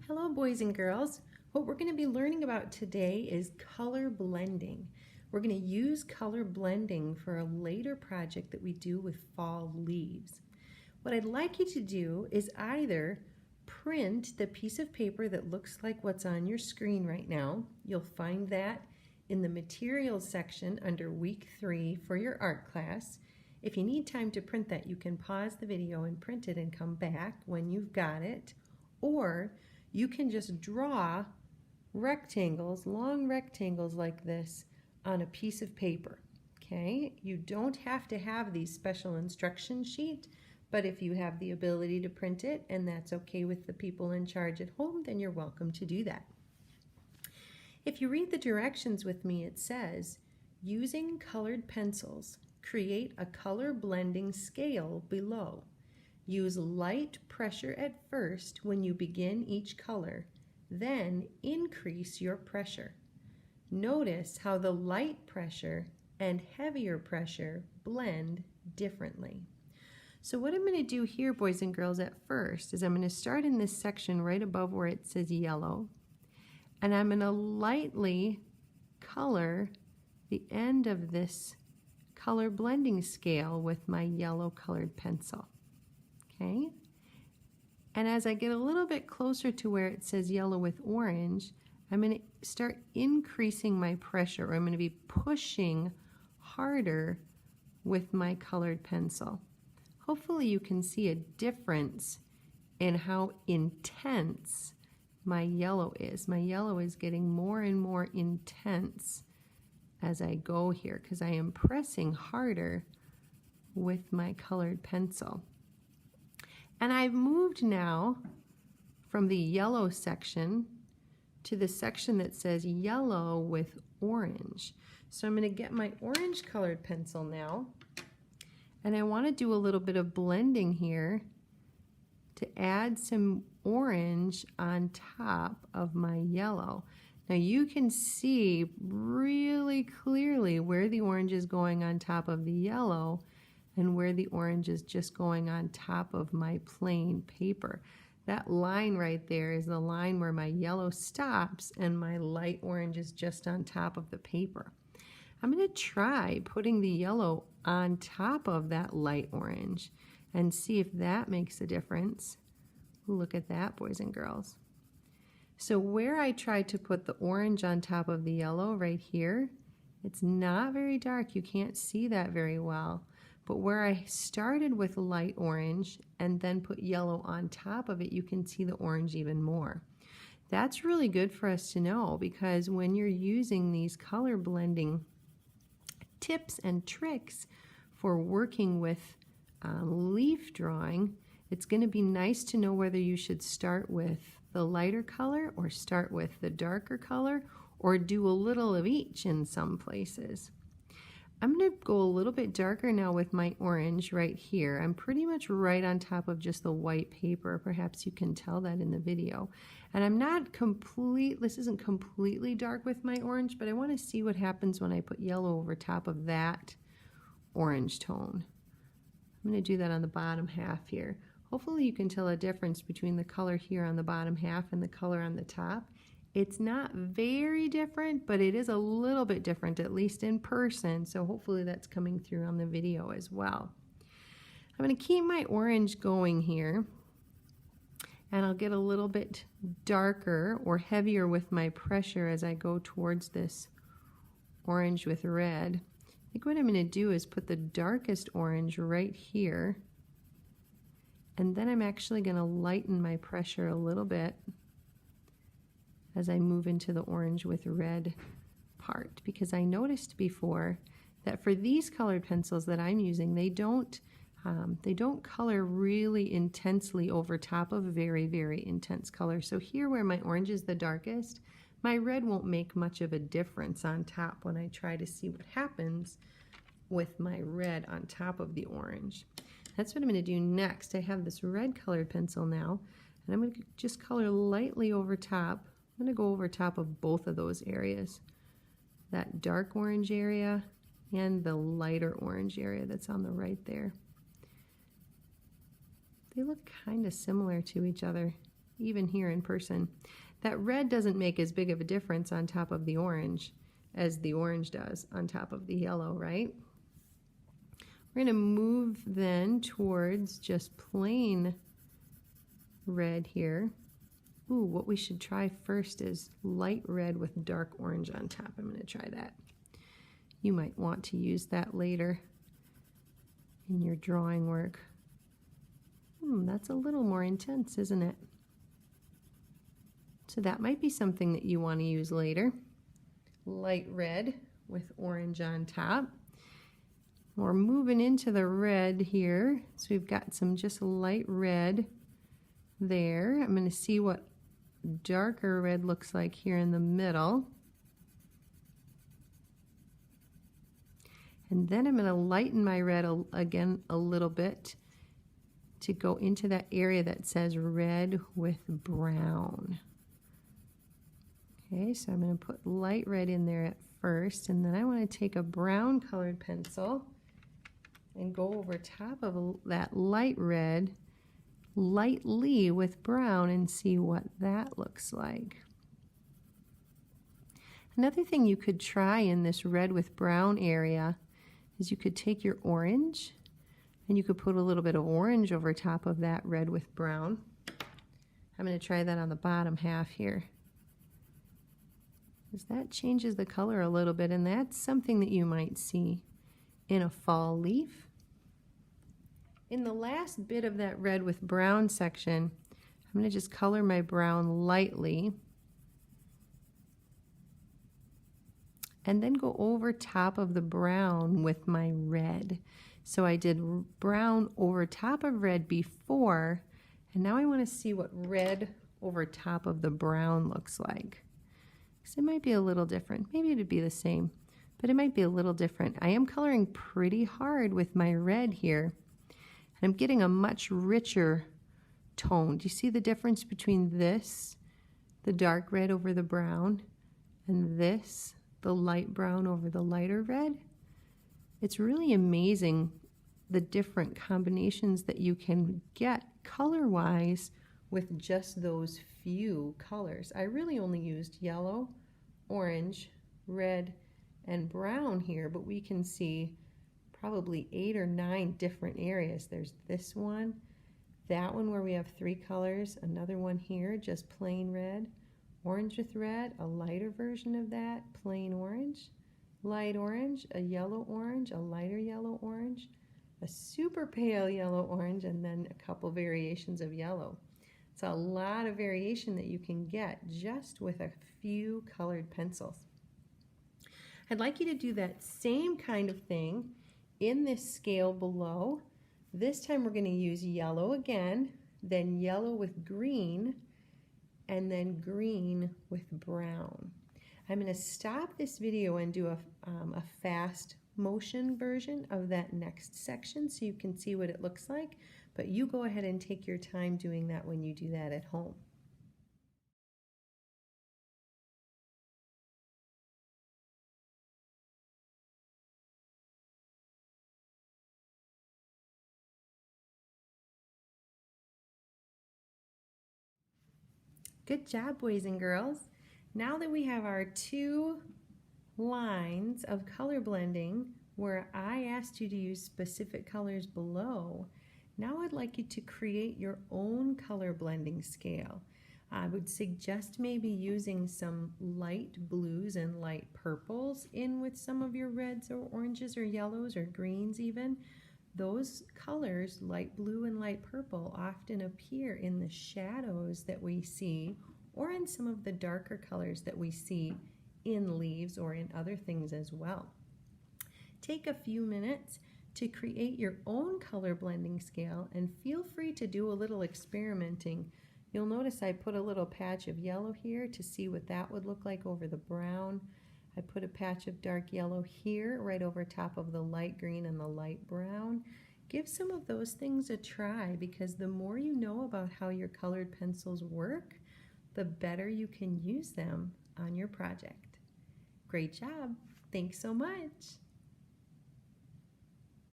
Hello, boys and girls. What we're going to be learning about today is color blending. We're going to use color blending for a later project that we do with fall leaves. What I'd like you to do is either print the piece of paper that looks like what's on your screen right now. You'll find that in the materials section under week 3 for your art class. If you need time to print that, you can pause the video and print it and come back when you've got it. Or you can just draw rectangles, long rectangles like this on a piece of paper. Okay, you don't have to have these special instruction sheet, but if you have the ability to print it and that's okay with the people in charge at home, then you're welcome to do that. If you read the directions with me, it says, using colored pencils, create a color blending scale below. Use light pressure at first when you begin each color, then increase your pressure. Notice how the light pressure and heavier pressure blend differently. So what I'm going to do here, boys and girls, at first is I'm going to start in this section right above where it says yellow, and I'm going to lightly color the end of this color blending scale with my yellow colored pencil. Okay, and as I get a little bit closer to where it says yellow with orange, I'm going to start increasing my pressure, or I'm going to be pushing harder with my colored pencil. Hopefully you can see a difference in how intense my yellow is. My yellow is getting more and more intense as I go here because I am pressing harder with my colored pencil. And I've moved now from the yellow section to the section that says yellow with orange. So I'm going to get my orange colored pencil now, and I want to do a little bit of blending here to add some orange on top of my yellow. Now you can see really clearly where the orange is going on top of the yellow and where the orange is just going on top of my plain paper. That line right there is the line where my yellow stops and my light orange is just on top of the paper. I'm going to try putting the yellow on top of that light orange and see if that makes a difference. Look at that, boys and girls. So where I tried to put the orange on top of the yellow right here, it's not very dark. You can't see that very well. But where I started with light orange and then put yellow on top of it, you can see the orange even more. That's really good for us to know, because when you're using these color blending tips and tricks for working with leaf drawing, it's going to be nice to know whether you should start with the lighter color or start with the darker color or do a little of each in some places. I'm going to go a little bit darker now with my orange right here. I'm pretty much right on top of just the white paper. Perhaps you can tell that in the video. And I'm not this isn't completely dark with my orange, but I want to see what happens when I put yellow over top of that orange tone. I'm going to do that on the bottom half here. Hopefully you can tell a difference between the color here on the bottom half and the color on the top. It's not very different, but it is a little bit different, at least in person, so hopefully that's coming through on the video as well. I'm going to keep my orange going here, and I'll get a little bit darker or heavier with my pressure as I go towards this orange with red. I think what I'm going to do is put the darkest orange right here, and then I'm actually going to lighten my pressure a little bit as I move into the orange with red part, because I noticed before that for these colored pencils that I'm using, they don't color really intensely over top of very, very intense color. So here where my orange is the darkest, my red won't make much of a difference on top when I try to see what happens with my red on top of the orange. That's what I'm going to do next. I have this red colored pencil now, and I'm going to just color lightly over top. I'm going to go over top of both of those areas, that dark orange area and the lighter orange area that's on the right there. They look kind of similar to each other. even here in person. That red doesn't make as big of a difference on top of the orange as the orange does on top of the yellow, right? We're going to move then towards just plain red here. Ooh, what we should try first is light red with dark orange on top. I'm going to try that. You might want to use that later in your drawing work. That's a little more intense, isn't it? So that might be something that you want to use later. Light red with orange on top. We're moving into the red here. So we've got some just light red there. I'm going to see what darker red looks like here in the middle. And then I'm going to lighten my red again a little bit to go into that area that says red with brown. Okay, so I'm going to put light red in there at first, and then I want to take a brown colored pencil and go over top of that light red lightly with brown and see what that looks like. Another thing you could try in this red with brown area is you could take your orange and you could put a little bit of orange over top of that red with brown. I'm going to try that on the bottom half here, because that changes the color a little bit, and that's something that you might see in a fall leaf. In the last bit of that red with brown section, I'm going to just color my brown lightly and then go over top of the brown with my red. So I did brown over top of red before, and now I want to see what red over top of the brown looks like. Because it might be a little different. Maybe it'd be the same, but it might be a little different. I am coloring pretty hard with my red here, and I'm getting a much richer tone. Do you see the difference between this, the dark red over the brown, and this, the light brown over the lighter red? It's really amazing the different combinations that you can get color-wise with just those few colors. I really only used yellow, orange, red, and brown here, but we can see probably 8 or 9 different areas. There's this one, that one where we have 3 colors, another one here, just plain red, orange with red, a lighter version of that, plain orange, light orange, a yellow orange, a lighter yellow orange, a super pale yellow orange, and then a couple variations of yellow. It's a lot of variation that you can get just with a few colored pencils. I'd like you to do that same kind of thing in this scale below. This time we're going to use yellow again, then yellow with green, and then green with brown. I'm going to stop this video and do a fast motion version of that next section so you can see what it looks like, but you go ahead and take your time doing that when you do that at home. Good job, boys and girls. Now that we have our 2 lines of color blending where I asked you to use specific colors below, now I'd like you to create your own color blending scale. I would suggest maybe using some light blues and light purples in with some of your reds or oranges or yellows or greens even. Those colors, light blue and light purple, often appear in the shadows that we see or in some of the darker colors that we see in leaves or in other things as well. Take a few minutes to create your own color blending scale and feel free to do a little experimenting. You'll notice I put a little patch of yellow here to see what that would look like over the brown. I put a patch of dark yellow here right over top of the light green and the light brown. Give some of those things a try, because the more you know about how your colored pencils work, the better you can use them on your project. Great job. Thanks so much.